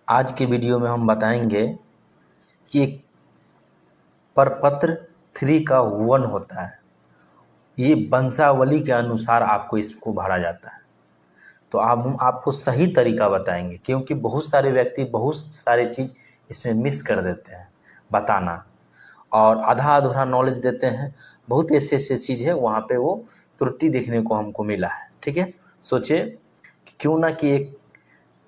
आज के वीडियो में हम बताएंगे कि एक प्रपत्र 3 का 1 होता है। ये वंशावली के अनुसार आपको इसको भरा जाता है। तो हम आपको सही तरीका बताएंगे, क्योंकि बहुत सारे व्यक्ति बहुत सारे चीज़ इसमें मिस कर देते हैं बताना, और आधा अधूरा नॉलेज देते हैं। बहुत ऐसे ऐसे चीज़ है वहाँ पे वो त्रुटि देखने को हमको मिला है। ठीक है, सोचिए क्यों ना कि एक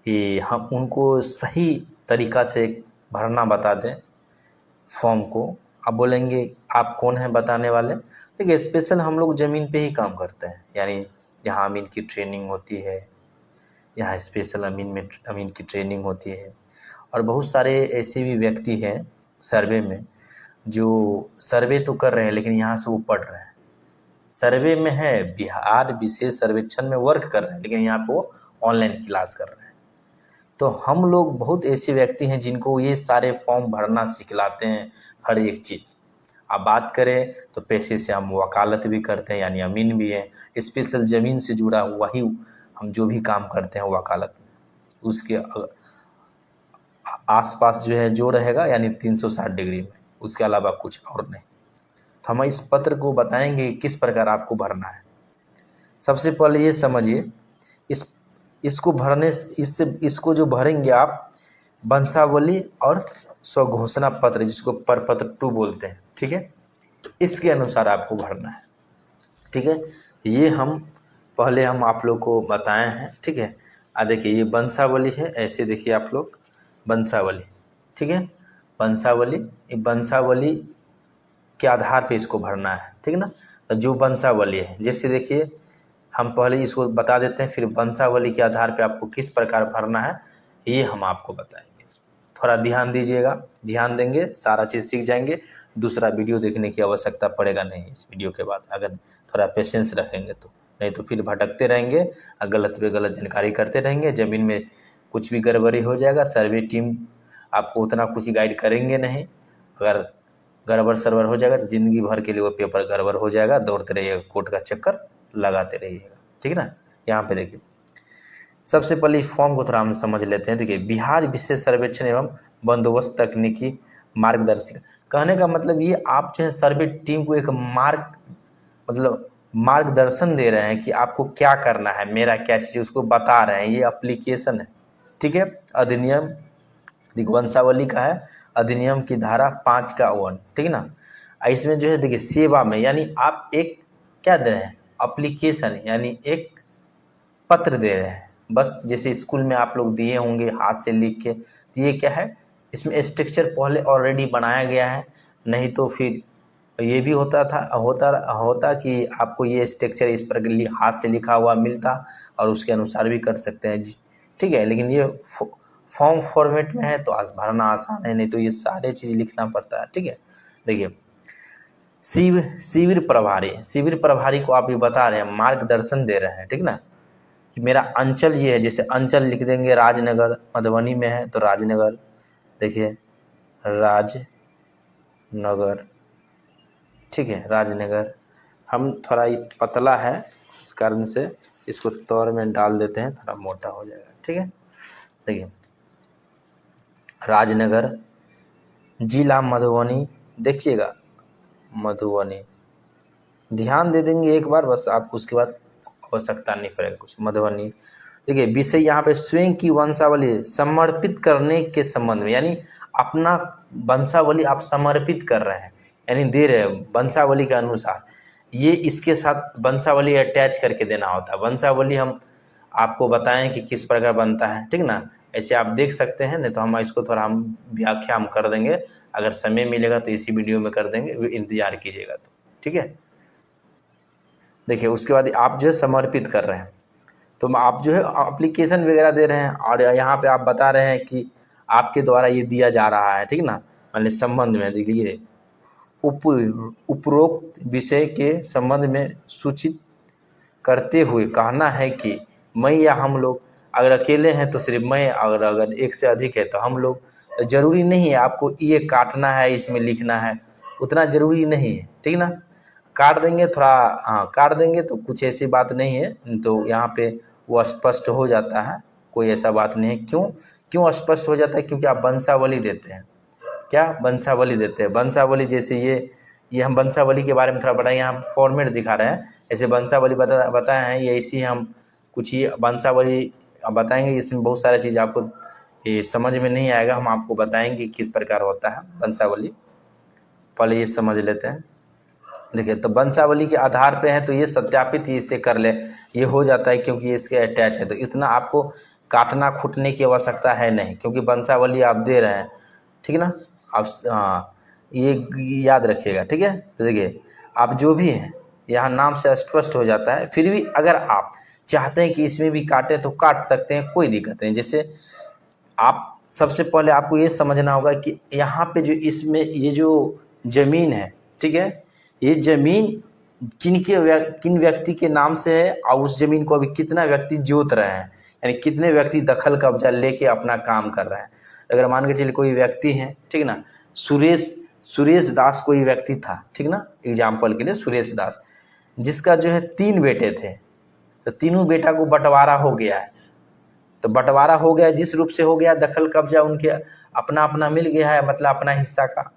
ये हम उनको सही तरीका से भरना बता दें फॉर्म को। आप बोलेंगे आप कौन हैं बताने वाले? देखिए, स्पेशल हम लोग ज़मीन पे ही काम करते हैं, यानी जहाँ अमीन की ट्रेनिंग होती है, यहाँ स्पेशल अमीन की ट्रेनिंग होती है। और बहुत सारे ऐसे भी व्यक्ति हैं सर्वे में, जो सर्वे तो कर रहे हैं लेकिन यहाँ से वो पढ़ रहे हैं। सर्वे में है, बिहार विशेष सर्वेक्षण में वर्क कर रहे हैं, लेकिन यहाँ पे वो ऑनलाइन क्लास कर रहे हैं। तो हम लोग बहुत ऐसे व्यक्ति हैं जिनको ये सारे फॉर्म भरना सिखलाते हैं, हर एक चीज़। अब बात करें तो पैसे से हम वकालत भी करते हैं, यानी अमीन भी है। स्पेशल ज़मीन से जुड़ा हुआ ही हम जो भी काम करते हैं वकालत में, उसके आसपास जो है जो रहेगा, यानी 360 डिग्री में, उसके अलावा कुछ और नहीं। तो हम इस पत्र को बताएंगे किस प्रकार आपको भरना है। सबसे पहले ये समझिए, इसको भरने इसको जो भरेंगे आप, वंशावली और स्वघोषणा पत्र, जिसको प्रपत्र 2 बोलते हैं। ठीक है, इसके अनुसार आपको भरना है। ठीक है, ये हम पहले आप लोग को बताए हैं। ठीक है, देखिए ये वंशावली है, ऐसे देखिए आप लोग वंशावली। ठीक है, वंशावली के आधार पे इसको भरना है। ठीक है ना, तो जो वंशावली है, जैसे देखिए हम पहले इसको बता देते हैं, फिर वंशावली के आधार पे आपको किस प्रकार भरना है ये हम आपको बताएंगे। थोड़ा ध्यान दीजिएगा, ध्यान देंगे सारा चीज़ सीख जाएंगे। दूसरा वीडियो देखने की आवश्यकता पड़ेगा नहीं इस वीडियो के बाद, अगर थोड़ा पेशेंस रखेंगे तो। नहीं तो फिर भटकते रहेंगे और गलत पे गलत जानकारी करते रहेंगे, ज़मीन में कुछ भी गड़बड़ी हो जाएगा। सर्वे टीम आपको उतना कुछ गाइड करेंगे नहीं। अगर गड़बड़ सरबर हो जाएगा तो ज़िंदगी भर के लिए वो पेपर गड़बड़ हो जाएगा, दौड़ते रहिएगा, कोर्ट का चक्कर लगाते रहिएगा। ठीक है ना, यहाँ पे देखिए सबसे पहले फॉर्म को थोड़ा हम समझ लेते हैं। देखिए, बिहार विशेष सर्वेक्षण एवं बंदोबस्त तकनीकी मार्गदर्शिका, कहने का मतलब ये आप जो है सर्वे टीम को एक मार्गदर्शन दे रहे हैं कि आपको क्या करना है, मेरा क्या चीज़ उसको बता रहे हैं। ये एप्लीकेशन है। ठीक है, अधिनियम वंशावली का है, अधिनियम की धारा 5 का 1। ठीक है ना, इसमें जो है देखिए सेवा में, यानी आप एक क्या दे रहे हैं, एप्लीकेशन, यानी एक पत्र दे रहे हैं। बस जैसे स्कूल में आप लोग दिए होंगे हाथ से लिख के, तो ये क्या है, इसमें स्ट्रक्चर पहले ऑलरेडी बनाया गया है। नहीं तो फिर ये भी होता कि आपको ये स्ट्रक्चर इस प्रकार हाथ से लिखा हुआ मिलता और उसके अनुसार भी कर सकते हैं। ठीक है, लेकिन ये फॉर्म फॉर्मेट में है तो आज भरना आसान है, नहीं तो ये सारे चीज़ लिखना पड़ता है। ठीक है, देखिए शिविर प्रभारी को आप ये बता रहे हैं, मार्गदर्शन दे रहे हैं। ठीक ना, कि मेरा अंचल ये है, जैसे अंचल लिख देंगे राजनगर, मधुबनी में है तो राजनगर। देखिए राजनगर, ठीक है, राजनगर। हम थोड़ा ये पतला है इस कारण से इसको तौर में डाल देते हैं, थोड़ा मोटा हो जाएगा। ठीक है, देखिए राजनगर, जिला मधुबनी। देखिएगा मधुबनी, ध्यान दे देंगे एक बार बस, आप उसके बाद आवश्यकता नहीं पड़ेगा कुछ। मधुबनी, देखिए विषय यहाँ पे स्वयं की वंशावली समर्पित करने के संबंध में, यानी अपना वंशावली आप समर्पित कर रहे हैं, यानी दे रहे हैं वंशावली के अनुसार। ये इसके साथ वंशावली अटैच करके देना होता है। वंशावली हम आपको बताएं कि किस प्रकार बनता है। ठीक ना, ऐसे आप देख सकते हैं, नहीं तो हम इसको थोड़ा व्याख्या हम कर देंगे। अगर समय मिलेगा तो इसी वीडियो में कर देंगे, इंतजार कीजिएगा तो। ठीक है, देखिए उसके बाद आप जो है समर्पित कर रहे हैं, तो आप जो है एप्लीकेशन वगैरह दे रहे हैं, और यहाँ पे आप बता रहे हैं कि आपके द्वारा ये दिया जा रहा है। ठीक ना, मतलब संबंध में देखिए उपरोक्त विषय के संबंध में सूचित करते हुए कहना है कि मैं या हम लोग, अगर अकेले हैं तो सिर्फ मैं, अगर एक से अधिक है तो हम लोग। तो ज़रूरी नहीं है आपको ये काटना है, इसमें लिखना है, उतना ज़रूरी नहीं है। ठीक ना, काट देंगे थोड़ा, काट देंगे तो कुछ ऐसी बात नहीं है, तो यहाँ पे वो स्पष्ट हो जाता है, कोई ऐसा बात नहीं है। क्यों क्यों स्पष्ट हो जाता है? क्योंकि आप वंशावली देते हैं। क्या? वंशावली देते हैं। वंशावली जैसे ये हम वंशावली के बारे में थोड़ा बताएं, यहाँ फॉर्मेट दिखा रहे हैं। ऐसे वंशावली बताए हैं, ये इसी हम कुछ ही वंशावली बताएंगे। इसमें बहुत सारी चीज़ आपको ये समझ में नहीं आएगा, हम आपको बताएंगे किस प्रकार होता है वंशावली। पहले ये समझ लेते हैं। देखिए, तो वंशावली के आधार पे है तो ये सत्यापित इससे कर ले, ये हो जाता है क्योंकि इसके अटैच है। तो इतना आपको काटना खूटने की आवश्यकता है नहीं, क्योंकि वंशावली आप दे रहे हैं, ठीक है ना। आप हाँ, ये याद रखिएगा, ठीक है। तो देखिए, आप जो भी हैं यहाँ नाम से स्पष्ट हो जाता है। फिर भी अगर आप चाहते हैं कि इसमें भी काटें तो काट सकते हैं, कोई दिक्कत नहीं। जैसे आप सबसे पहले आपको ये समझना होगा कि यहाँ पे जो इसमें ये जो ज़मीन है, ठीक है, ये ज़मीन किन व्यक्ति के नाम से है और उस ज़मीन को अभी कितना व्यक्ति जोत रहे हैं, यानी कितने व्यक्ति दखल कब्जा लेके अपना काम कर रहे हैं। अगर मान के चलिए कोई व्यक्ति है, ठीक ना, सुरेश दास कोई व्यक्ति था, ठीक ना, एग्जाम्पल के लिए सुरेश दास, जिसका जो है 3 बेटे थे। तो तीनों बेटा को बंटवारा हो गया है। तो बंटवारा हो गया जिस रूप से हो गया, दखल कब्जा उनके अपना अपना मिल गया है, मतलब अपना हिस्सा का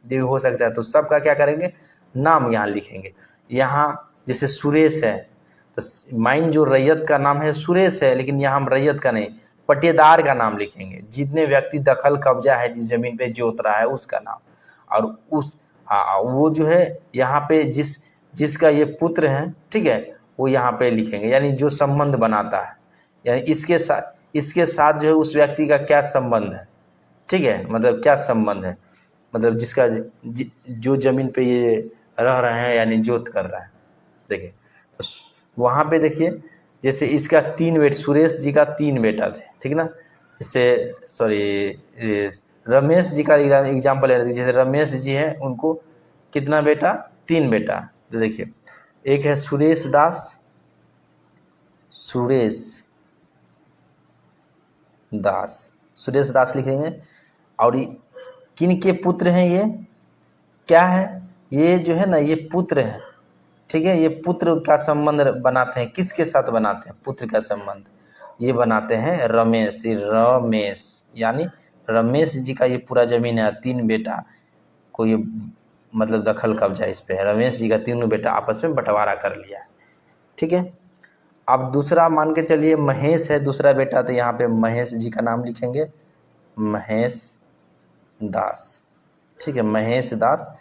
जो हो सकता है। तो सबका क्या करेंगे, नाम यहाँ लिखेंगे। यहाँ जैसे सुरेश है तो माइन जो रैयत का नाम है सुरेश है, लेकिन यहाँ हम रैयत का नहीं, पट्टेदार का नाम लिखेंगे। जितने व्यक्ति दखल कब्जा है जिस जमीन पे जोत रहा है उसका नाम, और उस वो जो है यहाँ पे जिसका ये पुत्र है, ठीक है, वो यहाँ पे लिखेंगे। यानी जो संबंध बनाता है, यानी इसके साथ जो है उस व्यक्ति का क्या संबंध है, ठीक है, मतलब क्या संबंध है, मतलब जिसका जो जमीन पे ये रह रहे हैं यानी जोत कर रहा है। देखिए, तो वहाँ पे देखिए, जैसे इसका 3 बेटा, सुरेश जी का 3 बेटा थे, ठीक ना। जैसे रमेश जी का एग्जाम्पल ले रहे, जैसे रमेश जी हैं, उनको कितना बेटा, 3 बेटा। तो देखिए, एक है सुरेश दास लिखेंगे। और किन के पुत्र हैं, ये क्या है, ये जो है ना, ये पुत्र है, ठीक है। ये पुत्र का संबंध बनाते हैं, किसके साथ बनाते हैं, पुत्र का संबंध ये बनाते हैं रमेश। यानी रमेश जी का ये पूरा जमीन है, 3 बेटा को ये मतलब दखल कब्जा इस पे है। रमेश जी का 3 बेटा आपस में बंटवारा कर लिया है, ठीक है। अब दूसरा मान के चलिए महेश है दूसरा बेटा, तो यहाँ पे महेश जी का नाम लिखेंगे, महेश दास, ठीक है, महेश दास।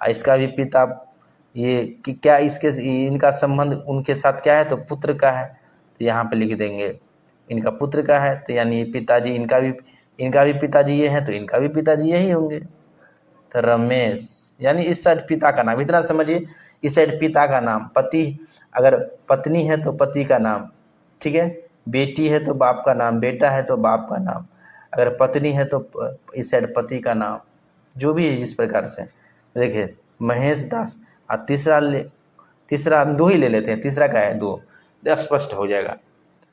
इसका भी पिता ये कि क्या इनका संबंध उनके साथ क्या है, तो पुत्र का है, तो यहाँ पे लिख देंगे इनका पुत्र का है। तो यानी पिताजी इनका भी पिताजी ये है, तो इनका भी पिताजी यही होंगे। तो रमेश, यानी इस साइड पिता का नाम, इतना समझिए, इस साइड पिता का नाम, पति अगर पत्नी है तो पति का नाम, ठीक है, बेटी है तो बाप का नाम, बेटा है तो बाप का नाम, अगर पत्नी है तो इस साइड पति का नाम, जो भी है जिस प्रकार से। देखिए, महेश दास। और तीसरा हम 2 ही ले लेते हैं, तीसरा का है 2, स्पष्ट हो जाएगा।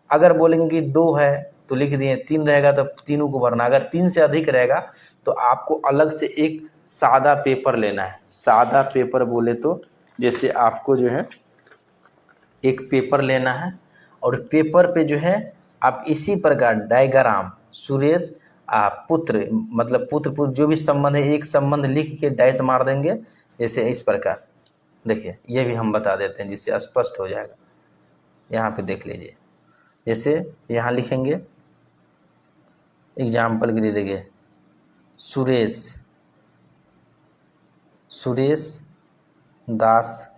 अगर बोलेंगे कि 2 है तो लिख दिए, 3 रहेगा तो तीनों को भरना। अगर 3 से अधिक रहेगा तो आपको अलग से एक सादा पेपर लेना है। सादा पेपर बोले तो जैसे आपको जो है एक पेपर लेना है, और पेपर पे जो है आप इसी प्रकार डायग्राम सुरेश पुत्र, मतलब पुत्र जो भी संबंध है, एक संबंध लिख के डैश मार देंगे, जैसे इस प्रकार। देखिए, ये भी हम बता देते हैं जिससे स्पष्ट हो जाएगा। यहाँ पे देख लीजिए, जैसे यहाँ लिखेंगे एग्जाम्पल के लिए, देखिए सुरेश दास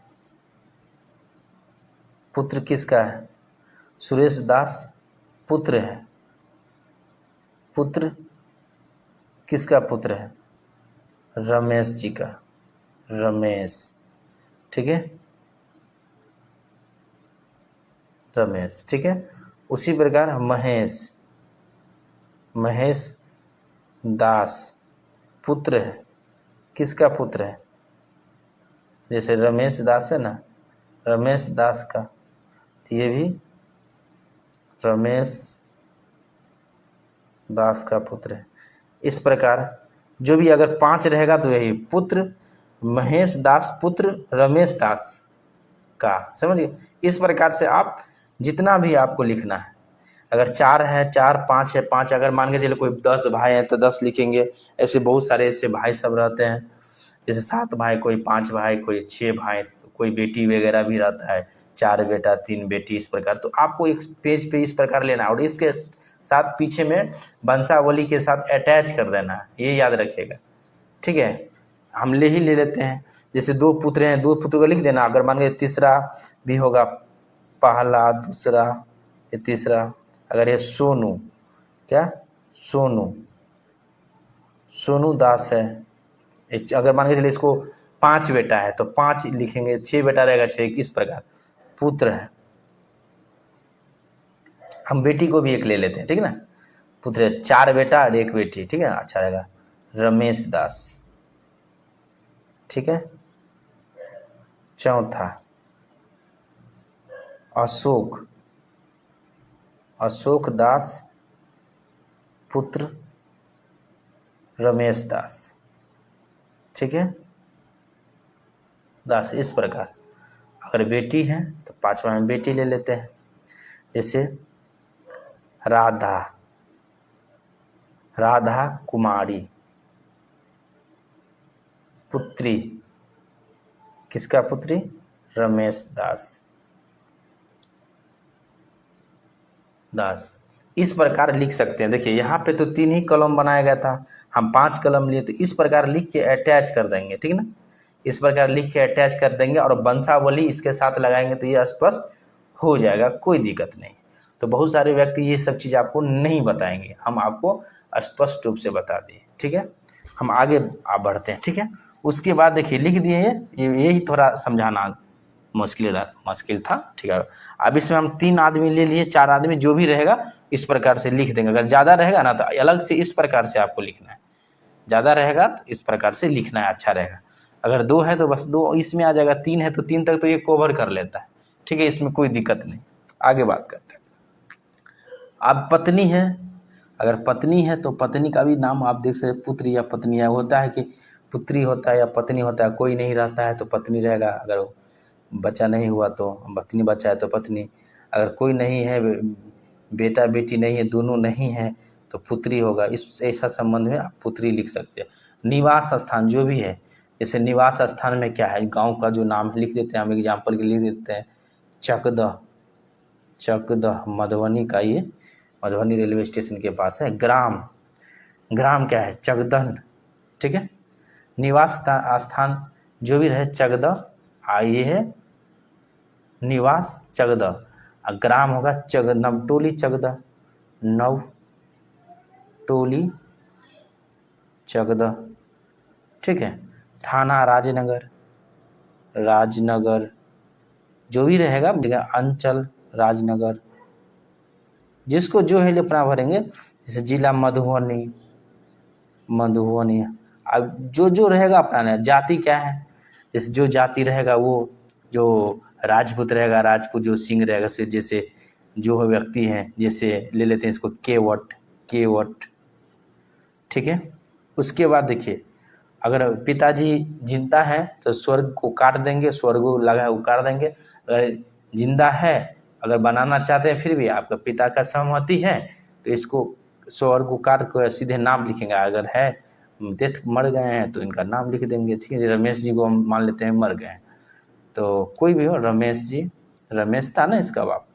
पुत्र किसका है, सुरेश दास पुत्र है। पुत्र किसका पुत्र है, रमेश जी का, रमेश, ठीक है, रमेश, ठीक है। उसी प्रकार महेश दास पुत्र है, किसका पुत्र है, जैसे रमेश दास है ना, रमेश दास का, तो ये भी रमेश दास का पुत्र है। इस प्रकार जो भी अगर 5 रहेगा तो यही पुत्र महेश दास पुत्र रमेश दास का, समझिए। इस प्रकार से आप जितना भी आपको लिखना है, अगर 4 है 4, 5 है 5, अगर मान के चलिए कोई 10 भाई हैं तो 10 लिखेंगे। ऐसे बहुत सारे ऐसे भाई सब रहते हैं, जैसे 7 भाई, कोई 5 भाई, कोई 6 भाई, कोई बेटी वगैरह भी रहता है, 4 बेटा 3 बेटी, इस प्रकार। तो आपको एक पेज पे इस प्रकार लेना है और इसके साथ पीछे में वंशावली के साथ अटैच कर देना है, ये याद रखिएगा, ठीक है। हम ले लेते हैं, जैसे 2 पुत्र हैं, 2 पुत्र को लिख देना। अगर मान के तीसरा भी होगा, पहला, दूसरा, ये तीसरा। अगर ये सोनू, क्या सोनू दास है, अगर मान के चलिए इसको 5 बेटा है तो 5 लिखेंगे, 6 बेटा रहेगा 6, इस प्रकार पुत्र है। हम बेटी को भी एक ले लेते हैं, ठीक है ना। पुत्र है, 4 बेटा और 1 बेटी, ठीक है, अच्छा रहेगा। रमेश दास, ठीक है। चौथा अशोक दास, पुत्र रमेश दास, ठीक है, दास, इस प्रकार। अगर बेटी है तो 5वां में बेटी ले लेते हैं, जैसे राधा कुमारी, पुत्री, किसका पुत्री, रमेश दास। इस प्रकार लिख सकते हैं। देखिए यहाँ पे तो 3 ही कलम बनाया गया था, हम 5 कलम लिए, तो इस प्रकार लिख के अटैच कर देंगे, ठीक है ना। इस प्रकार लिख के अटैच कर देंगे और वंशावली इसके साथ लगाएंगे तो ये स्पष्ट हो जाएगा, कोई दिक्कत नहीं। तो बहुत सारे व्यक्ति ये सब चीज़ आपको नहीं बताएंगे, हम आपको स्पष्ट रूप से बता दिए, ठीक है। हम आगे बढ़ते हैं, ठीक है। उसके बाद देखिए लिख दिए, यही थोड़ा समझाना मुश्किल था, ठीक है। अब इसमें हम 3 आदमी ले लिए, 4 आदमी, जो भी रहेगा इस प्रकार से लिख देंगे। अगर ज़्यादा रहेगा ना तो अलग से इस प्रकार से आपको लिखना है, ज़्यादा रहेगा तो इस प्रकार से लिखना है, अच्छा रहेगा। अगर 2 है तो बस 2 इसमें आ जाएगा, 3 है तो 3 तक तो ये कवर कर लेता है, ठीक है, इसमें कोई दिक्कत नहीं। आगे बात करते हैं। अब पत्नी है, अगर पत्नी है तो पत्नी का भी नाम आप देख सकते, पुत्र या पत्नी है। होता है कि पुत्री होता है या पत्नी होता है, कोई नहीं रहता है तो पत्नी रहेगा, अगर बच्चा नहीं हुआ तो पत्नी, बच्चा है तो पत्नी, अगर कोई नहीं है, बेटा बेटी नहीं है, दोनों नहीं है तो पुत्री होगा। इस ऐसा संबंध में आप पुत्री लिख सकते हैं। निवास स्थान जो भी है, जैसे निवास स्थान में क्या है, गांव का जो नाम लिख देते हैं, हम एग्जाम्पल के लिख देते हैं, चकदह मधुबनी का, ये मधुबनी रेलवे स्टेशन के पास है। ग्राम क्या है, चकदन, ठीक है। निवास स्थान जो भी रहे, चकदह, ये है निवास चकदह। ग्राम होगा नवटोली चकदह, नवटोली चकदह, ठीक है। थाना राजनगर जो भी रहेगा, अंचल राजनगर, जिसको जो है अपना भरेंगे। जैसे जिला मधुबनी, अब जो रहेगा अपना। जाति क्या है, जैसे जो जाति रहेगा वो, जो राजपूत रहेगा राजपूत, जो सिंह रहेगा से, जैसे जो व्यक्ति हैं, जैसे ले लेते हैं इसको केवट, ठीक है। उसके बाद देखिए, अगर पिताजी जिंदा है तो स्वर्ग को काट देंगे, स्वर्ग लगा है वो काट देंगे। अगर जिंदा है, अगर बनाना चाहते हैं फिर भी आपका पिता का सहमति है तो इसको स्वर्ग को काट कर सीधे नाम लिखेंगे। अगर है डेथ, मर गए हैं तो इनका नाम लिख देंगे, ठीक है। रमेश जी को हम मान लेते हैं मर गए, तो कोई भी हो, रमेश जी, रमेश था ना इसका बाप,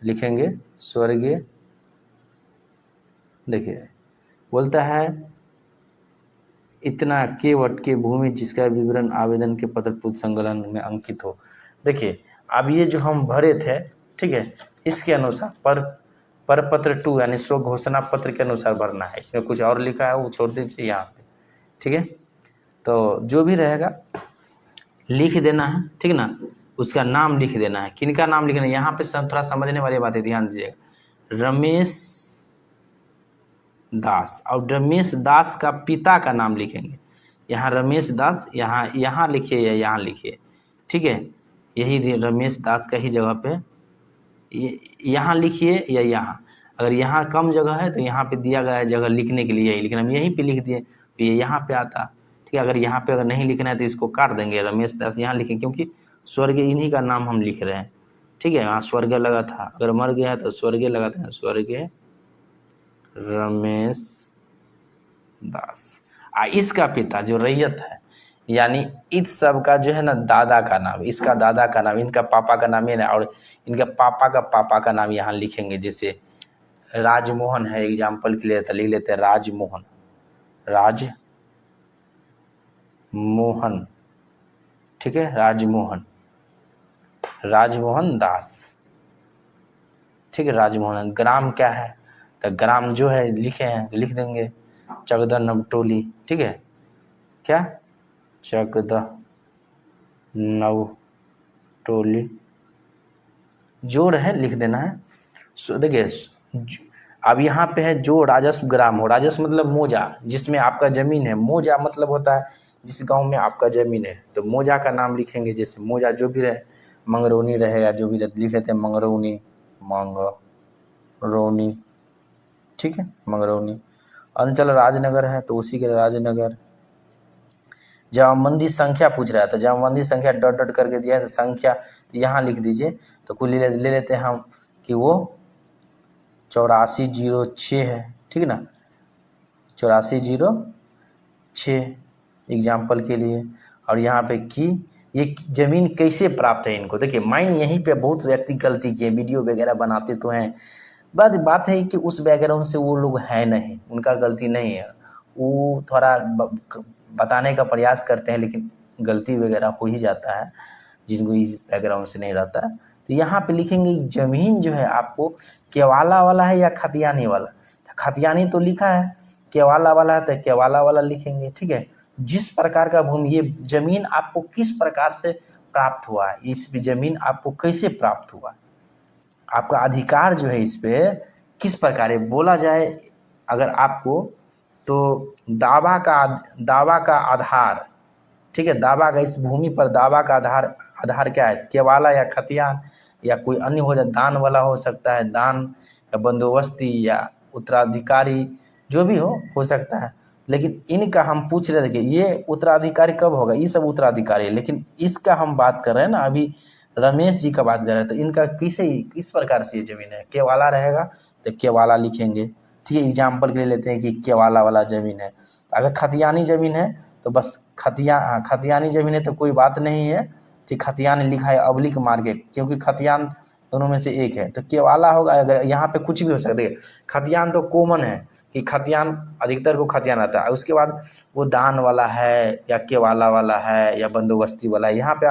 तो लिखेंगे स्वर्गीय। देखिए बोलता है इतना केवट के भूमि जिसका विवरण आवेदन के पत्र संकलन में अंकित हो। देखिए अब ये जो हम भरे थे, ठीक है, इसके अनुसार परपत्र 2 यानी स्व घोषणा पत्र के अनुसार भरना है। इसमें कुछ और लिखा है वो छोड़ दीजिए यहाँ पे, ठीक है। तो जो भी रहेगा लिख देना है, ठीक है ना। उसका नाम लिख देना है, किनका नाम लिखना है, यहाँ पे थोड़ा समझने वाली बात है, ध्यान दीजिएगा। रमेश दास, और रमेश दास का पिता का नाम लिखेंगे। यहाँ रमेश दास, यहाँ लिखिए या यहाँ लिखिए, ठीक है। यही रमेश दास का ही जगह पे यहाँ लिखिए या यहाँ। अगर यहाँ कम जगह है तो यहाँ पे दिया गया है जगह लिखने के लिए, यही लिखना। हम यहीं पे लिख दिए तो ये यहाँ पे आता, ठीक है। अगर यहाँ पे अगर नहीं लिखना है तो इसको काट देंगे, रमेश दास यहाँ लिखें, क्योंकि स्वर्गीय इन्हीं का नाम हम लिख रहे हैं। ठीक है, यहाँ स्वर्गीय लगा था, अगर मर गया है तो स्वर्गीय लगाते हैं, स्वर्गीय रमेश दास। इसका पिता जो रैयत है, यानी इस सब का जो है ना दादा का नाम, इसका दादा का नाम, इनका पापा का नाम ये ना, और इनका पापा का नाम यहाँ लिखेंगे। जैसे राजमोहन है, एग्जाम्पल के लिए लिख लेते हैं राजमोहन, राजमोहन, ठीक है, राजमोहन दास, ठीक है, राजमोहन। ग्राम क्या है, तो ग्राम जो है लिखे हैं तो लिख देंगे चकदह नवटोली, ठीक है, क्या चकदह नवटोली, जोड़ है लिख देना है। देखिए अब यहाँ पे है जो राजस्व ग्राम हो, राजस्व मतलब मोजा, जिसमें आपका जमीन है, मोजा मतलब होता है जिस गांव में आपका जमीन है, तो मोजा का नाम लिखेंगे। जैसे मोजा जो भी रहे, मंगरौनी रहेगा, जो भी रहे लिख लेते हैं मंगरौनी, ठीक है, मंगरौनी। अंचल राजनगर है तो उसी के राजनगर। जमाबंदी संख्या पूछ रहा है तो जमाबंदी संख्या डॉट डॉट करके दिया है, तो संख्या यहाँ लिख दीजिए। तो कुल ले लेते हैं हम कि वो 8406 है, ठीक है ना, 8406 एग्जाम्पल के लिए। और यहाँ पे कि ये जमीन कैसे प्राप्त है इनको, देखिए माइन यहीं पे बहुत व्यक्ति गलती किए, वीडियो वगैरह बनाते तो हैं, बात है कि उस बैकग्राउंड से वो लोग हैं नहीं, उनका गलती नहीं है, वो थोड़ा बताने का प्रयास करते हैं लेकिन गलती वगैरह हो ही जाता है जिनको इस बैकग्राउंड से नहीं रहता है। तो यहाँ पे लिखेंगे जमीन जो है आपको केवाला वाला है या खतियानी वाला, खतियानी तो लिखा है, केवाला वाला है तो केवाला वाला लिखेंगे, ठीक है। जिस प्रकार का भूमि, ये जमीन आपको किस प्रकार से प्राप्त हुआ है, इस जमीन आपको कैसे प्राप्त हुआ, आपका अधिकार जो है इस पे किस प्रकार बोला जाए अगर आपको, तो दावा का आधार, ठीक है, दावा का, इस भूमि पर दावा का आधार क्या है, केवाला या खतियान या कोई अन्य हो जाए, दान वाला हो सकता है, दान या बंदोबस्ती या उत्तराधिकारी, जो भी हो सकता है। लेकिन इनका हम पूछ रहे थे कि ये उत्तराधिकारी कब होगा, ये सब उत्तराधिकारी है, लेकिन इसका हम बात कर रहे हैं ना, अभी रमेश जी का बात कर रहे हैं, तो इनका किस प्रकार से ये जमीन है, केवाला रहेगा तो केवाला लिखेंगे, ठीक है। एग्जाम्पल के लिए लेते हैं कि केवाला वाला जमीन है। अगर खतियानी जमीन है तो बस खतियानी जमीन है तो कोई बात नहीं है, ठीक, खतियान लिखा है अब्लिक मार के, क्योंकि खतियान दोनों में से एक है, तो केवाला होगा। अगर यहाँ पे कुछ भी हो सकता है, खतियान तो कॉमन है कि खतियान अधिकतर को खतियान आता है, उसके बाद वो दान वाला है या केवाला वाला है या बंदोबस्ती वाला है। यहाँ पे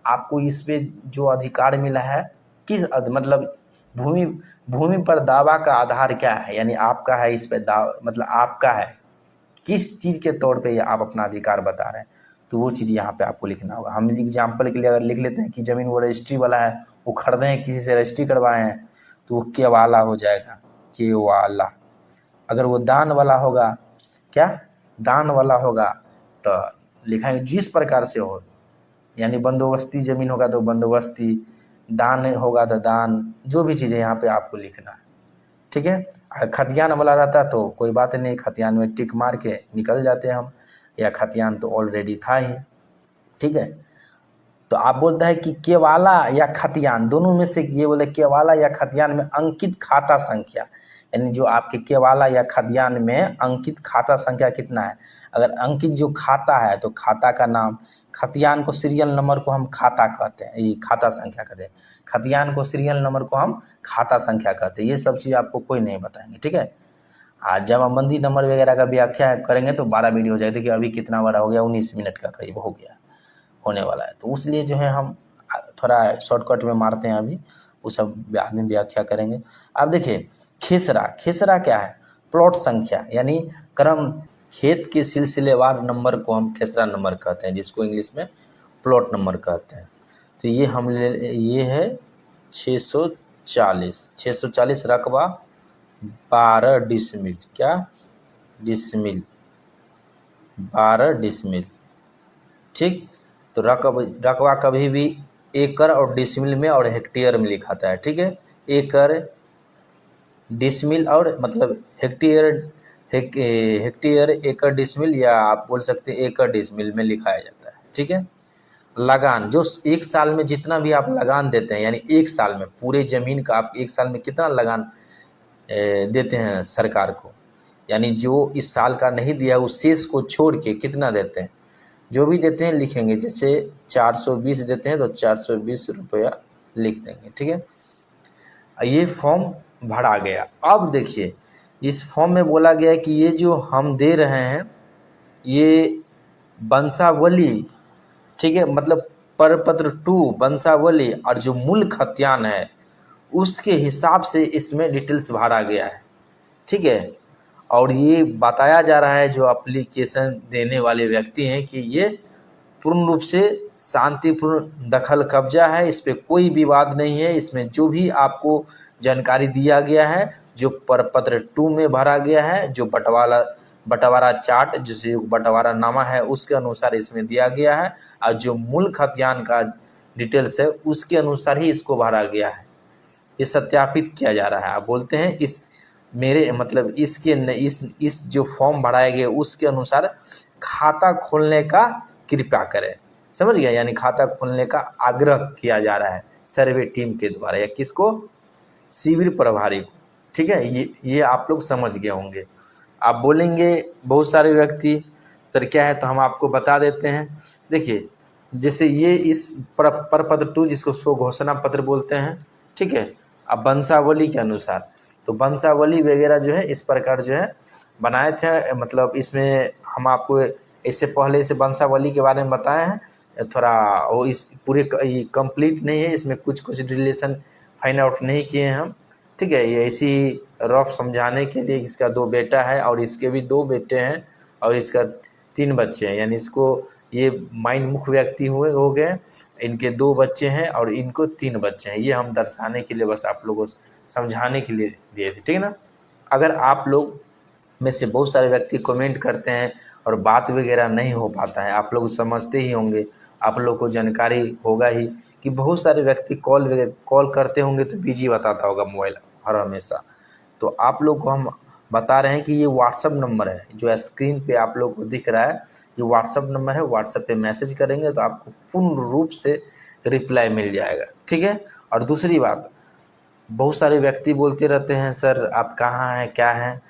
आपको इस पे जो अधिकार मिला है, किस मतलब भूमि पर दावा का आधार क्या है, यानी आपका है इस पे मतलब आपका है, किस चीज़ के तौर पे आप अपना अधिकार बता रहे हैं, तो वो चीज़ यहाँ पे आपको लिखना होगा। हम एग्जाम्पल के लिए अगर लिख लेते हैं कि ज़मीन वो रजिस्ट्री वाला है, वो खरीदे हैं, किसी से रजिस्ट्री करवाए हैं, तो वो केवाला हो जाएगा, केवाला। अगर वो दान वाला होगा, क्या दान वाला होगा, तो लिखाएंगे जिस प्रकार से हो, यानी बंदोबस्ती ज़मीन होगा तो बंदोबस्ती, दान होगा तो दान, जो भी चीज़ें यहाँ पे आपको लिखना है, ठीक है। अगर खतियान वाला रहता तो कोई बात नहीं, खतियान में टिक मार के निकल जाते हम, या खतियान तो ऑलरेडी था ही, ठीक है। तो आप बोलता है कि केवाला या खतियान, दोनों में से ये बोले केवाला या खतियान में अंकित खाता संख्या, यानी जो आपके केवाला या खतियान में अंकित खाता संख्या कितना है। अगर अंकित जो खाता है तो खाता का नाम, खतियान को सीरियल नंबर को हम खाता कहते हैं, ये खाता संख्या कहते हैं, खतियान को सीरियल नंबर को हम खाता संख्या कहते हैं। ये सब चीज़ आपको कोई नहीं बताएंगे, ठीक है। आज जमाबंदी नंबर वगैरह का व्याख्या करेंगे तो 12 वीडियो हो जाएगी, कि अभी कितना बड़ा हो गया, 19 मिनट का करीब हो गया, होने वाला है, तो उसलिए जो है हम थोड़ा शॉर्टकट में मारते हैं, अभी वो सब बाद में व्याख्या करेंगे। अब देखिए खेसरा क्या है, प्लॉट संख्या, यानी क्रम, खेत के सिलसिलेवार नंबर को हम खेसरा नंबर कहते हैं, जिसको इंग्लिश में प्लॉट नंबर कहते हैं। तो ये है 640 रकबा 12 डिसमिल, क्या डिसमिल, 12 डिसमिल, ठीक। तो रकबा कभी भी एकड़ और डिसमिल में और हेक्टेयर में लिखाता है, ठीक है। एकड़, डिसमिल और मतलब हेक्टेयर, एकड़ डिसमिल, या आप बोल सकते हैं एकड़ डिसमिल में लिखाया जाता है, ठीक है। लगान जो एक साल में जितना भी आप लगान देते हैं, यानी एक साल में पूरे ज़मीन का आप एक साल में कितना लगान देते हैं सरकार को, यानी जो इस साल का नहीं दिया उस शेष को छोड़ के कितना देते हैं, जो भी देते हैं लिखेंगे। जैसे 420 देते हैं तो 420 रुपया लिख देंगे, ठीक है। ये फॉर्म भरा गया। अब देखिए इस फॉर्म में बोला गया है कि ये जो हम दे रहे हैं ये वंशावली, ठीक है, मतलब परपत्र 2 वंशावली और जो मूल खतियान है उसके हिसाब से इसमें डिटेल्स भरा गया है, ठीक है। और ये बताया जा रहा है जो एप्लीकेशन देने वाले व्यक्ति हैं कि ये पूर्ण रूप से शांतिपूर्ण दखल कब्जा है, इस पर कोई विवाद नहीं है। इसमें जो भी आपको जानकारी दिया गया है जो प्रपत्र 2 में भरा गया है, जो बंटवारा चार्ट जिसे बंटवारा नामा है उसके अनुसार इसमें दिया गया है, और जो मूल खतियान का डिटेल्स है उसके अनुसार ही इसको भरा गया है। ये सत्यापित किया जा रहा है। आप बोलते हैं इस मेरे मतलब इस जो फॉर्म भराए गए उसके अनुसार खाता खोलने का कृपया करें, समझ गया, यानी खाता खोलने का आग्रह किया जा रहा है सर्वे टीम के द्वारा या किसको, शिविर प्रभारी को, ठीक है। ये आप लोग समझ गए होंगे। आप बोलेंगे बहुत सारे व्यक्ति सर क्या है, तो हम आपको बता देते हैं। देखिए जैसे ये इस प्रपत्र 2 जिसको स्व घोषणा पत्र बोलते हैं, ठीक है। अब वंशावली के अनुसार तो वंशावली वगैरह जो है इस प्रकार जो है बनाए थे, मतलब इसमें हम आपको इससे पहले से वंशावली के बारे में बताए हैं, थोड़ा वो इस पूरे कंप्लीट नहीं है, इसमें कुछ रिलेशन फाइंड आउट नहीं किए हैं हम, ठीक है। ये ऐसी रफ समझाने के लिए। इसका 2 बेटा है और इसके भी 2 बेटे हैं और इसका 3 बच्चे हैं, यानी इसको ये माइंड मुख्य व्यक्ति हो गए, इनके 2 बच्चे हैं और इनको 3 बच्चे हैं। ये हम दर्शाने के लिए बस आप लोगों को समझाने के लिए दिए थे, ठीक है ना। अगर आप लोग में से बहुत सारे व्यक्ति कमेंट करते हैं और बात वगैरह नहीं हो पाता है, आप लोग समझते ही होंगे, आप लोग को जानकारी होगा ही कि बहुत सारे व्यक्ति कॉल करते होंगे तो बिजी बताता होगा मोबाइल हर हमेशा। तो आप लोग को हम बता रहे हैं कि ये व्हाट्सअप नंबर है जो स्क्रीन पे आप लोग को दिख रहा है, ये व्हाट्सअप नंबर है। व्हाट्सअप पे मैसेज करेंगे तो आपको पूर्ण रूप से रिप्लाई मिल जाएगा, ठीक है। और दूसरी बात, बहुत सारे व्यक्ति बोलते रहते हैं सर आप कहाँ हैं क्या हैं,